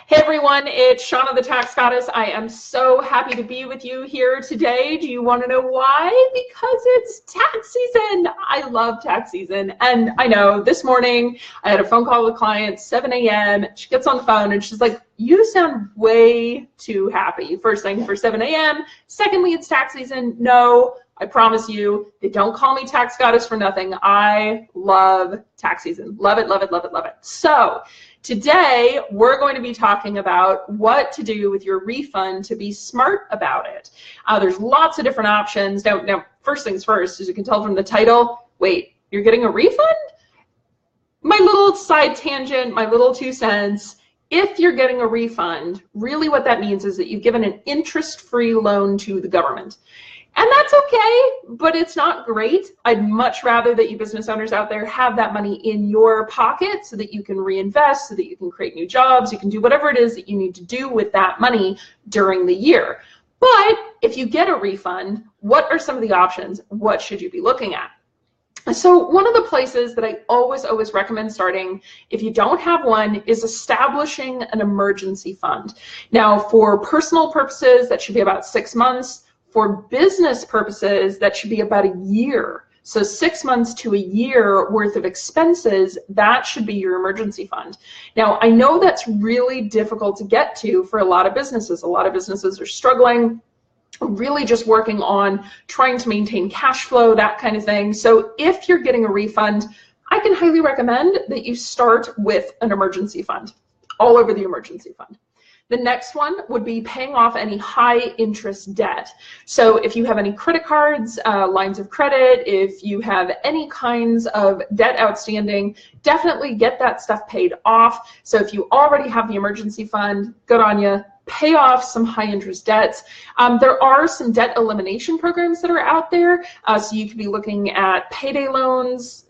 Hey everyone, it's Shauna the Tax Goddess. I am so happy to be with you here today. Do you want to know why? Because it's tax season. I love tax season. And I know this morning I had a phone call with a client, 7 a.m. She gets on the phone and she's like, you sound way too happy. First thing for 7 a.m. Secondly, it's tax season. No, I promise you, they don't call me Tax Goddess for nothing. I love tax season. Love it, love it, love it, love it. So today, we're going to be talking about what to do with your refund to be smart about it. There's lots of different options. Now, first things first, as you can tell from the title, wait, you're getting a refund? My little side tangent, my little 2 cents. If you're getting a refund, really what that means is that you've given an interest-free loan to the government. And that's okay, but it's not great. I'd much rather that you business owners out there have that money in your pocket so that you can reinvest, so that you can create new jobs, you can do whatever it is that you need to do with that money during the year. But if you get a refund, what are some of the options? What should you be looking at? So one of the places that I always recommend starting, if you don't have one, is establishing an emergency fund. Now, for personal purposes, that should be about 6 months. For business purposes, that should be about a year. So 6 months to a year worth of expenses, that should be your emergency fund. Now, I know that's really difficult to get to for a lot of businesses. A lot of businesses are struggling, really just working on trying to maintain cash flow, that kind of thing. So if you're getting a refund, I can highly recommend that you start with an emergency fund, all over the emergency fund. The next one would be paying off any high interest debt. So if you have any credit cards, lines of credit, if you have any kinds of debt outstanding, definitely get that stuff paid off. So if you already have the emergency fund, good on you. Pay off some high interest debts. There are some debt elimination programs that are out there. So you could be looking at payday loans,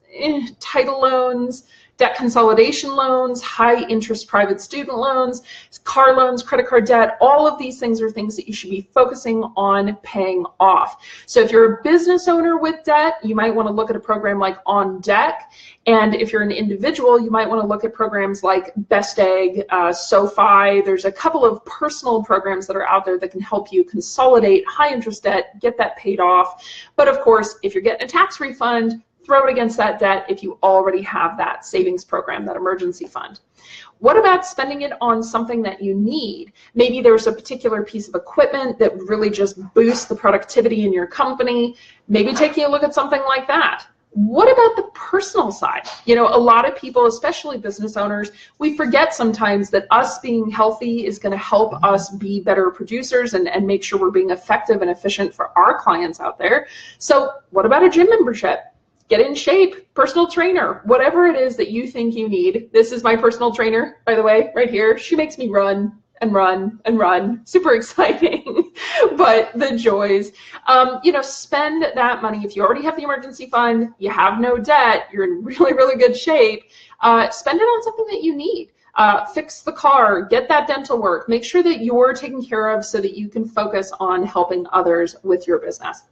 title loans, debt consolidation loans, high interest private student loans, car loans, credit card debt. All of these things are things that you should be focusing on paying off. So if you're a business owner with debt, you might want to look at a program like OnDeck. And if you're an individual, you might want to look at programs like BestEgg, SoFi. There's a couple of personal programs that are out there that can help you consolidate high interest debt, get that paid off. But of course, if you're getting a tax refund, throw it against that debt if you already have that savings program, that emergency fund. What about spending it on something that you need? Maybe there's a particular piece of equipment that really just boosts the productivity in your company. Maybe taking a look at something like that. What about the personal side? You know, a lot of people, especially business owners, we forget sometimes that us being healthy is going to help us be better producers and make sure we're being effective and efficient for our clients out there. So what about a gym membership? Get in shape, personal trainer, whatever it is that you think you need. This is my personal trainer, by the way, right here. She makes me run and run and run. Super exciting, but the joys. You know, spend that money. If you already have the emergency fund, you have no debt, you're in really, really good shape, spend it on something that you need. Fix the car, get that dental work, make sure that you're taken care of so that you can focus on helping others with your business.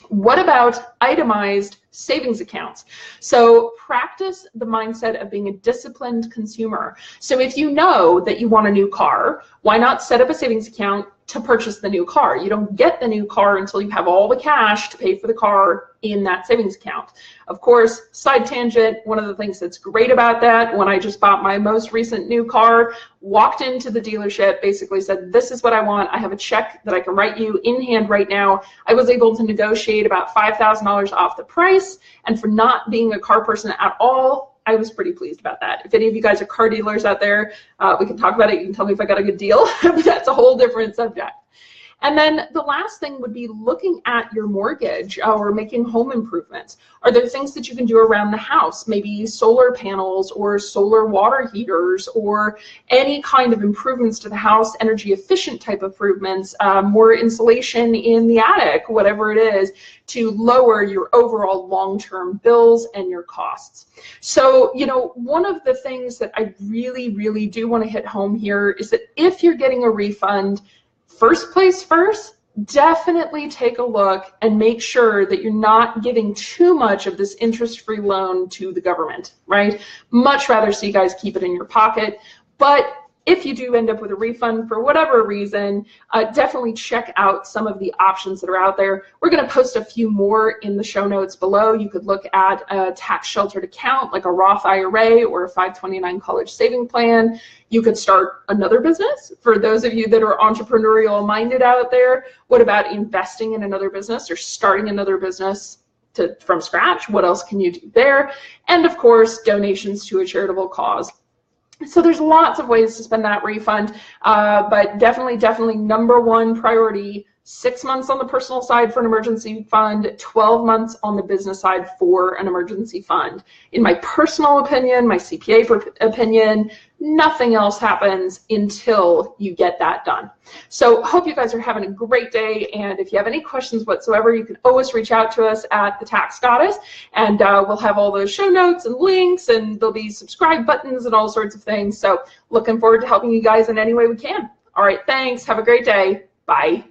What about itemized savings accounts? So practice the mindset of being a disciplined consumer. So if you know that you want a new car, why not set up a savings account to purchase the new car? You don't get the new car until you have all the cash to pay for the car in that savings account. Of course, side tangent, one of the things that's great about that, when I just bought my most recent new car, walked into the dealership, basically said, this is what I want. I have a check that I can write you in hand right now. I was able to negotiate about $5,000 off the price, and for not being a car person at all, I was pretty pleased about that. If any of you guys are car dealers out there, we can talk about it. You can tell me if I got a good deal, but that's a whole different subject. And then the last thing would be looking at your mortgage or making home improvements. Are there things that you can do around the house? Maybe solar panels or solar water heaters or any kind of improvements to the house, energy efficient type improvements, more insulation in the attic, whatever it is, to lower your overall long-term bills and your costs. So, you know, one of the things that I really do want to hit home here is that if you're getting a refund, first, definitely take a look and make sure that you're not giving too much of this interest-free loan to the government, right? Much rather see you guys keep it in your pocket. But if you do end up with a refund for whatever reason, definitely check out some of the options that are out there. We're going to post a few more in the show notes below. You could look at a tax sheltered account like a Roth IRA or a 529 college saving plan. You could start another business. For those of you that are entrepreneurial minded out there, what about investing in another business or starting another business from scratch? What else can you do there? And of course, donations to a charitable cause. So there's lots of ways to spend that refund, but definitely number one priority, 6 months on the personal side for an emergency fund, 12 months on the business side for an emergency fund. In my personal opinion, my CPA opinion, nothing else happens until you get that done. So hope you guys are having a great day, and if you have any questions whatsoever, you can always reach out to us at the Tax Goddess, and we'll have all those show notes and links, and there'll be subscribe buttons and all sorts of things. So looking forward to helping you guys in any way we can. All right, thanks. Have a great day. Bye.